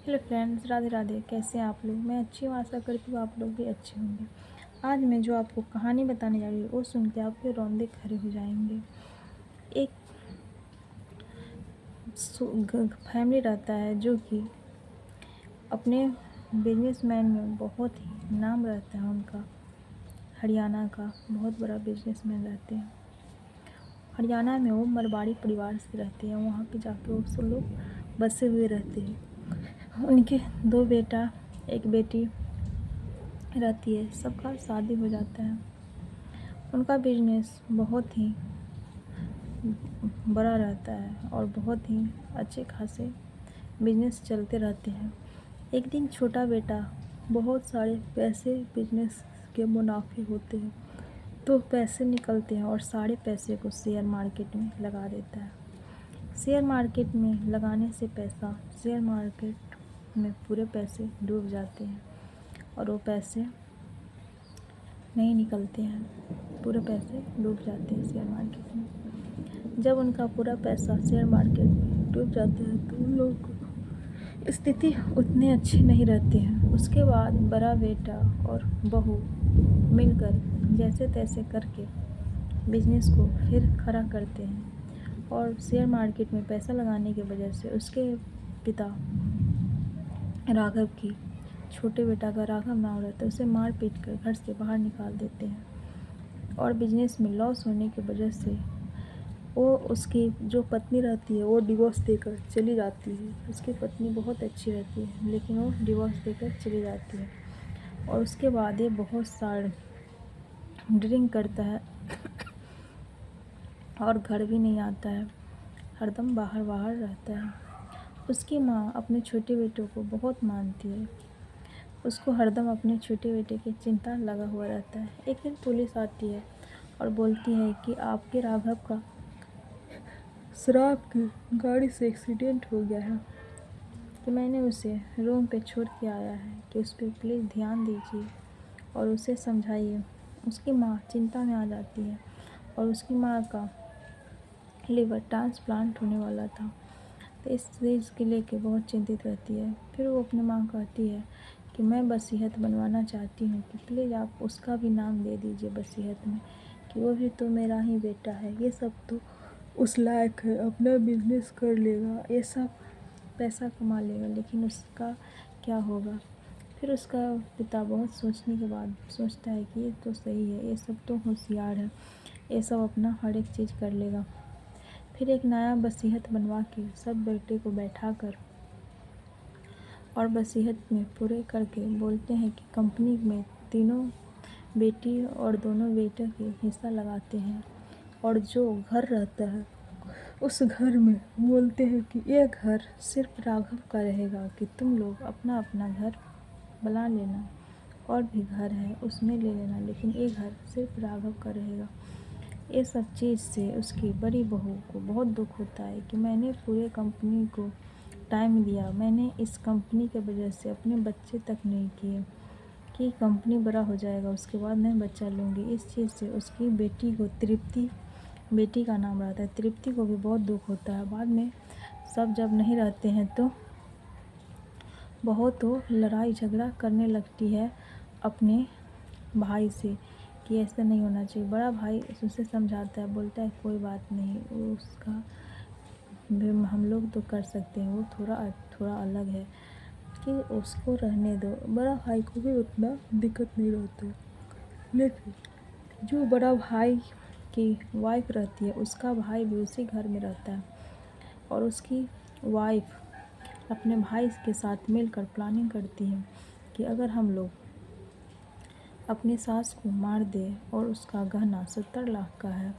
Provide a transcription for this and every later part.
Hello friends, Radhe Radhe. कैसे हैं आप लोग? मैं अच्छी हूँ, आशा करती हूँ आप लोग भी अच्छे होंगे। आज मैं जो आपको कहानी बताने जा रही हूँ वो सुन के आपके रोंदे खड़े हो जाएंगे। एक फैमिली रहता है जो कि अपने बिजनेसमैन में बहुत ही नाम रहता है उनका। हरियाणा का बहुत बड़ा बिजनेसमैन रहते हैं। हरियाणा में वो मारवाड़ी परिवार से रहते हैं। वहाँ पे जाके वो सब लोग बसे हुए रहते हैं। उनके 2 बेटा, 1 बेटी रहती है। सबका शादी हो जाता है। उनका बिजनेस बहुत ही बड़ा रहता है और बहुत ही अच्छे खासे बिजनेस चलते रहते हैं। एक दिन छोटा बेटा बहुत सारे पैसे बिजनेस के मुनाफे होते हैं तो पैसे निकलते हैं और सारे पैसे को शेयर मार्केट में लगा देता है। शेयर मार्केट में लगाने से शेयर मार्केट में पूरे पैसे डूब जाते हैं और वो पैसे नहीं निकलते हैं। पूरे पैसे डूब जाते हैं शेयर मार्केट में। जब उनका पूरा पैसा शेयर मार्केट में डूब जाता है तो उन लोगों को स्थिति उतने अच्छे नहीं रहते हैं। उसके बाद बड़ा बेटा और बहू मिलकर जैसे तैसे करके बिजनेस को फिर खड़ा करते हैं और शेयर मार्केट में पैसा लगाने की वजह से उसके पिता राघव की, छोटे बेटा का राघव नाम रहता है, उसे मार पीट कर घर से बाहर निकाल देते हैं। और बिजनेस में लॉस होने की वजह से वो उसकी जो पत्नी रहती है वो डिवोर्स देकर चली जाती है। उसकी पत्नी बहुत अच्छी रहती है लेकिन वो डिवोर्स देकर चली जाती है। और उसके बाद ये बहुत सारे ड्रिंक करता है और घर भी नहीं आता है, हरदम बाहर बाहर रहता है। उसकी माँ अपने छोटे बेटों को बहुत मानती है। उसको हरदम अपने छोटे बेटे की चिंता लगा हुआ रहता है। एक दिन पुलिस आती है और बोलती है कि आपके राघव का शराब की गाड़ी से एक्सीडेंट हो गया है, कि मैंने उसे रूम पे छोड़ के आया है, कि उस पर प्लीज़ ध्यान दीजिए और उसे समझाइए। उसकी माँ चिंता में आ जाती है और उसकी माँ का लिवर ट्रांसप्लांट होने वाला था तो इस चीज़ के लेके बहुत चिंतित रहती है। फिर वो अपनी माँ को कहती है कि मैं वसीयत बनवाना चाहती हूँ कि प्लीज़ आप उसका भी नाम दे दीजिए वसीयत में, कि वो भी तो मेरा ही बेटा है। ये सब तो उस लायक है, अपना बिजनेस कर लेगा, ये सब पैसा कमा लेगा, लेकिन उसका क्या होगा। फिर उसका पिता बहुत सोचने के बाद सोचता है कि ये तो सही है, ये सब तो होशियार है, ये सब अपना हर एक चीज़ कर लेगा। फिर एक नया वसीयत बनवा के सब बेटे को बैठा कर और वसीयत में पूरे करके बोलते हैं कि कंपनी में तीनों बेटी और दोनों बेटे के हिस्सा लगाते हैं और जो घर रहता है उस घर में बोलते हैं कि ये घर सिर्फ राघव का रहेगा, कि तुम लोग अपना अपना घर बना लेना, और भी घर है उसमें ले लेना, लेकिन ये घर सिर्फ राघव का रहेगा। ये सब चीज़ से उसकी बड़ी बहू को बहुत दुख होता है कि मैंने पूरे कंपनी को टाइम दिया, मैंने इस कंपनी के वजह से अपने बच्चे तक नहीं किए, कि कंपनी बड़ा हो जाएगा उसके बाद मैं बच्चा लूँगी। इस चीज़ से उसकी बेटी को, तृप्ति बेटी का नाम रहता है, तृप्ति को भी बहुत दुख होता है। बाद में सब जब नहीं रहते हैं तो बहुत वो लड़ाई झगड़ा करने लगती है अपने भाई से कि ऐसा नहीं होना चाहिए। बड़ा भाई उसे समझाता है, बोलता है कोई बात नहीं, वो उसका हम लोग तो कर सकते हैं, वो थोड़ा अलग है, कि उसको रहने दो। बड़ा भाई को भी उतना दिक्कत नहीं रहता है। लेकिन जो बड़ा भाई की वाइफ रहती है उसका भाई भी उसी घर में रहता है और उसकी वाइफ अपने भाई के साथ मिलकर प्लानिंग करती है कि अगर हम लोग अपनी सास को मार दे और उसका गहना 70 लाख का है,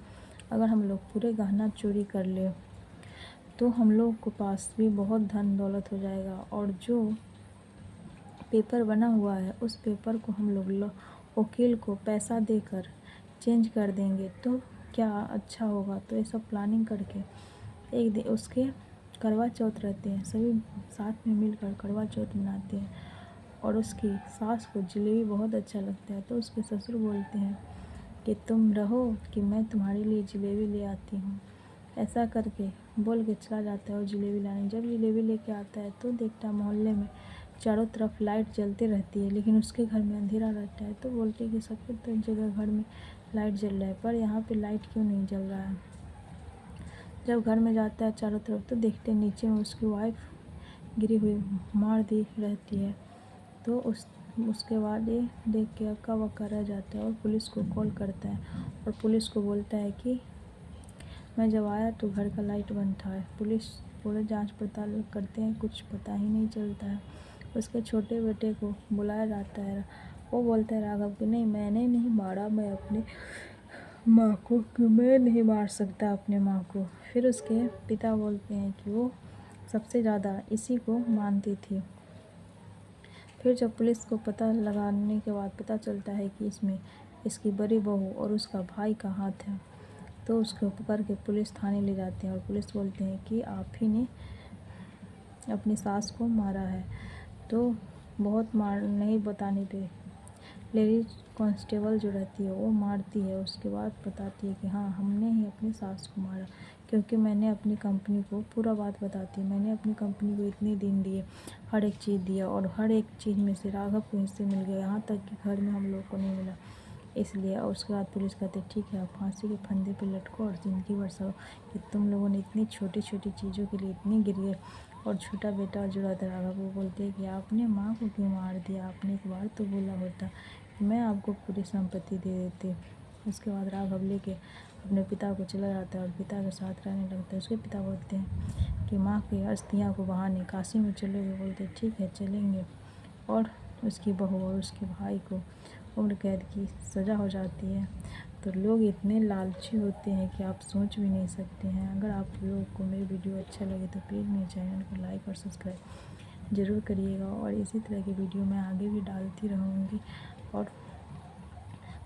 अगर हम लोग पूरे गहना चोरी कर ले तो हम लोग के पास भी बहुत धन दौलत हो जाएगा, और जो पेपर बना हुआ है उस पेपर को हम लोग वकील को पैसा देकर चेंज कर देंगे तो क्या अच्छा होगा। तो ये सब प्लानिंग करके एक दिन उसके करवा चौथ रहते हैं, सभी साथ में मिलकर करवा चौथ मनाते हैं और उसकी सास को जलेबी बहुत अच्छा लगता है तो उसके ससुर बोलते हैं कि तुम रहो कि मैं तुम्हारे लिए जलेबी ले आती हूँ। ऐसा करके बोल के चला जाता है और जलेबी लाने। जब जलेबी लेके आता है तो देखता है मोहल्ले में चारों तरफ लाइट जलती रहती है, लेकिन उसके घर में अंधेरा रहता है। तो बोलते हैं कि सबके तो जगह घर में लाइट जल रहा है, पर यहाँ पे लाइट क्यों नहीं जल रहा है। जब घर में जाता है चारों तरफ तो देखते हैं नीचे में उसकी वाइफ गिरी हुई मार दी रहती है। तो उसके बाद ये देख के अक्का बक्का रह जाता है और पुलिस को कॉल करता है और पुलिस को बोलता है कि मैं जब आया तो घर का लाइट बंद था। पुलिस पूरे जांच पड़ताल करते हैं, कुछ पता ही नहीं चलता है। उसके छोटे बेटे को बुलाया जाता है। वो बोलता है राघव कि नहीं, मैंने नहीं मारा, मैं अपनी माँ को, कि मैं नहीं मार सकता अपने माँ को। फिर उसके पिता बोलते हैं कि वो सबसे ज़्यादा इसी को मानती थी। फिर जब पुलिस को पता लगाने के बाद पता चलता है कि इसमें इसकी बड़ी बहू और उसका भाई का हाथ है, तो उसको पकड़ के पुलिस थाने ले जाते हैं और पुलिस बोलते हैं कि आप ही ने अपनी सास को मारा है। तो बहुत मार नहीं बताने पे लेडीज कांस्टेबल जो रहती है वो मारती है। उसके बाद बताती है कि हाँ, हमने ही अपनी सास को मारा, क्योंकि मैंने अपनी कंपनी को पूरा बात बताती है। मैंने अपनी कंपनी को इतने दिन दिए, हर एक चीज़ दिया और हर एक चीज़ में से राघव को हिस्से मिल गया, यहाँ तक कि घर में हम लोग को नहीं मिला इसलिए। और उसके बाद पुलिस कहती है ठीक है, आप फांसी के फंदे पे लटको और ज़िंदगी भर सहो कि तुम लोगों ने इतनी छोटी छोटी चीज़ों के लिए इतनी गिरे। और छोटा बेटा जो रहता है राघव, वो बोलते हैं कि आपने माँ को क्यों मार दिया, आपने एक बार तो बोला होता, मैं आपको पूरी संपत्ति दे देती। उसके बाद राघव लेके अपने पिता को चला जाता है और पिता के साथ रहने लगता है। उसके पिता बोलते हैं कि माँ की अस्थियाँ को बहाने काशी में चलोगे। बोलते हैं ठीक है चलेंगे। और उसकी बहू और उसके भाई को उम्र कैद की सज़ा हो जाती है। तो लोग इतने लालची होते हैं कि आप सोच भी नहीं सकते हैं। अगर आप लोगों को मेरी वीडियो अच्छा लगे तो प्लीज़ मेरे चैनल को लाइक और सब्सक्राइब ज़रूर करिएगा, और इसी तरह की वीडियो मैं आगे भी डालती रहूँगी। और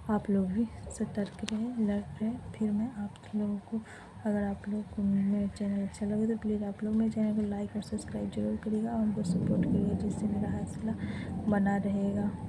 आप लोग भी सतर्क रहें, अलर्ट रहें। फिर मैं आप लोगों को, अगर आप लोग को मेरा चैनल अच्छा लगे तो प्लीज़ आप लोग मेरे चैनल को लाइक और सब्सक्राइब ज़रूर करिएगा और हमको सपोर्ट करिएगा, जिससे मेरा हौसला बना रहेगा।